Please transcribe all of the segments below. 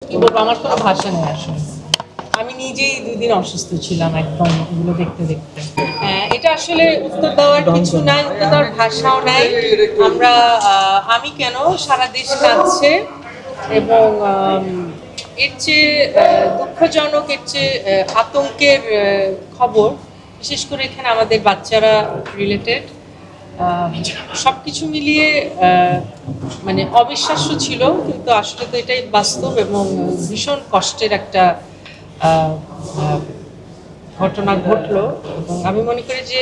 কি বলবো, আমার কোনো ভাষা নেই আসলে। আমি নিজেই 2 দিন অসুস্থ ছিলাম একদম এগুলো দেখতে দেখতে। এটা আসলে উত্তর দেওয়ার কিছু নাই, উত্তর দেওয়ার ভাষাও নাই। আমি কেন, সারা দেশ কাঁদছে এবং এর চেয়ে দুঃখজনক, এর চেয়ে আতঙ্কের খবর, বিশেষ করে এখানে আমাদের বাচ্চারা রিলেটেড। সবকিছু মিলিয়ে মানে অবিশ্বাস্য ছিল, কিন্তু আসলে তো এটাই বাস্তব এবং ভীষণ কষ্টের একটা ঘটনা ঘটলো। এবং আমি মনে করি যে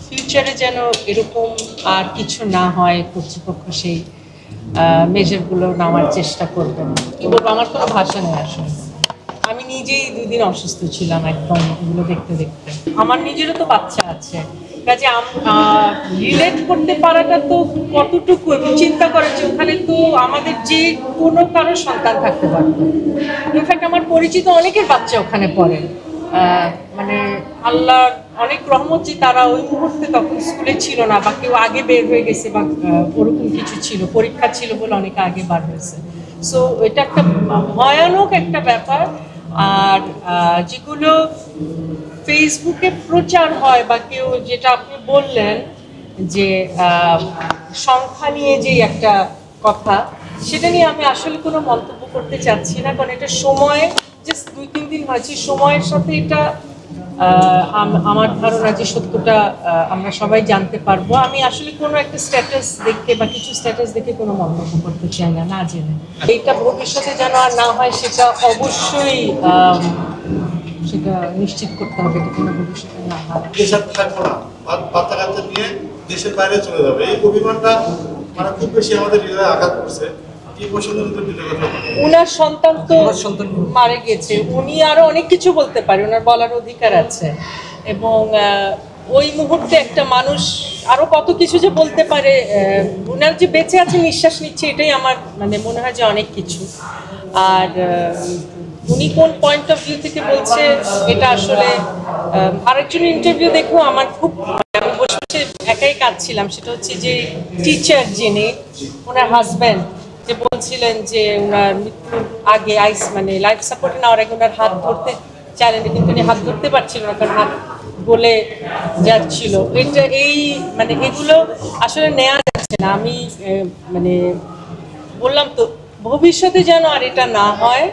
ফিউচারে যেন এরকম আর কিছু না হয়, কর্তৃপক্ষ সেই মেজারগুলো নেওয়ার চেষ্টা করবেন। কি বলবো, আমার কোনো ভাষা নেই আসলে। আমি নিজেই 2 দিন অসুস্থ ছিলাম একদম এগুলো দেখতে দেখতে। আমার নিজেরও তো বাচ্চা আছে, কাজে রিলেট করতে পারাটা তো কতটুকু, এবং চিন্তা করেন যে ওখানে তো আমাদের যে কোনো কারোর সন্তান থাকতে পারতো। ইনফ্যাক্ট আমার পরিচিত অনেকের বাচ্চা ওখানে পড়ে। মানে আল্লাহর অনেক রহমত যে তারা ওই মুহূর্তে তখন স্কুলে ছিল না, বা কেউ আগে বের হয়ে গেছে, বা ওরকম কিছু ছিল, পরীক্ষা ছিল বলে অনেকে আগে বার হয়েছে। সো এটা একটা ভয়ানক একটা ব্যাপার। আর যেগুলো ফেসবুকে প্রচার হয়, বা কেউ, যেটা আপনি বললেন যে সংখ্যা নিয়ে যে একটা কথা, সেটা নিয়ে আমি আসলে কোনো মন্তব্য করতে চাচ্ছি না, কারণ এটা সময়, জাস্ট 2-3 দিন হয়েছে, সময়ের সাথে এটা আমার ধারণা যে সত্যটা আমরা সবাই জানতে পারবো। আমি আসলে কোনো একটা স্ট্যাটাস দেখে বা কিছু স্ট্যাটাস দেখে কোনো মন্তব্য করতে চাই না, না জেনে। এইটা ভবিষ্যতে যেন আর না হয়, সেটা অবশ্যই সেটা নিশ্চিত করতে হবে, এটা কোনো ভবিষ্যতে না হয়। দেশের থাকবো না, বাচ্চা কাচ্চা নিয়ে দেশের বাইরে চলে যাবে, এই অভিমানটা মানে খুব বেশি আমাদের হৃদয়ে আঘাত করছে। উনার সন্তান তো মারা গেছে, উনি আরো অনেক কিছু বলতে পারে, ওনার বলার অধিকার আছে। এবং ওই মুহূর্তে একটা মানুষ আরো কত কিছু যে বলতে পারে, উনার যে বেঁচে আছে, নিঃশ্বাস নিচ্ছে, এটাই আমার মানে মনে হয় যে অনেক কিছু। আর উনি কোন পয়েন্ট অফ ভিউ থেকে বলছে, এটা আসলে আরেকজন ইন্টারভিউ দেখেও আমার খুব, আমি বসে বসে একাই কাঁদছিলাম। সেটা হচ্ছে যে টিচার যিনি, ওনার হাজব্যান্ড, যে বলছিলেন যে ওনার মৃত্যুর আগে মানে লাইফ সাপোর্টে নেওয়ার আগে ওনার হাত ধরতে চাইলেন, কিন্তু উনি হাত ধরতে পারছিল না, কারণ হাত গলে যাচ্ছিল। এই মানে এগুলো আসলে নেওয়া যাচ্ছে না। আমি মানে বললাম তো, ভবিষ্যতে যেন আর এটা না হয়।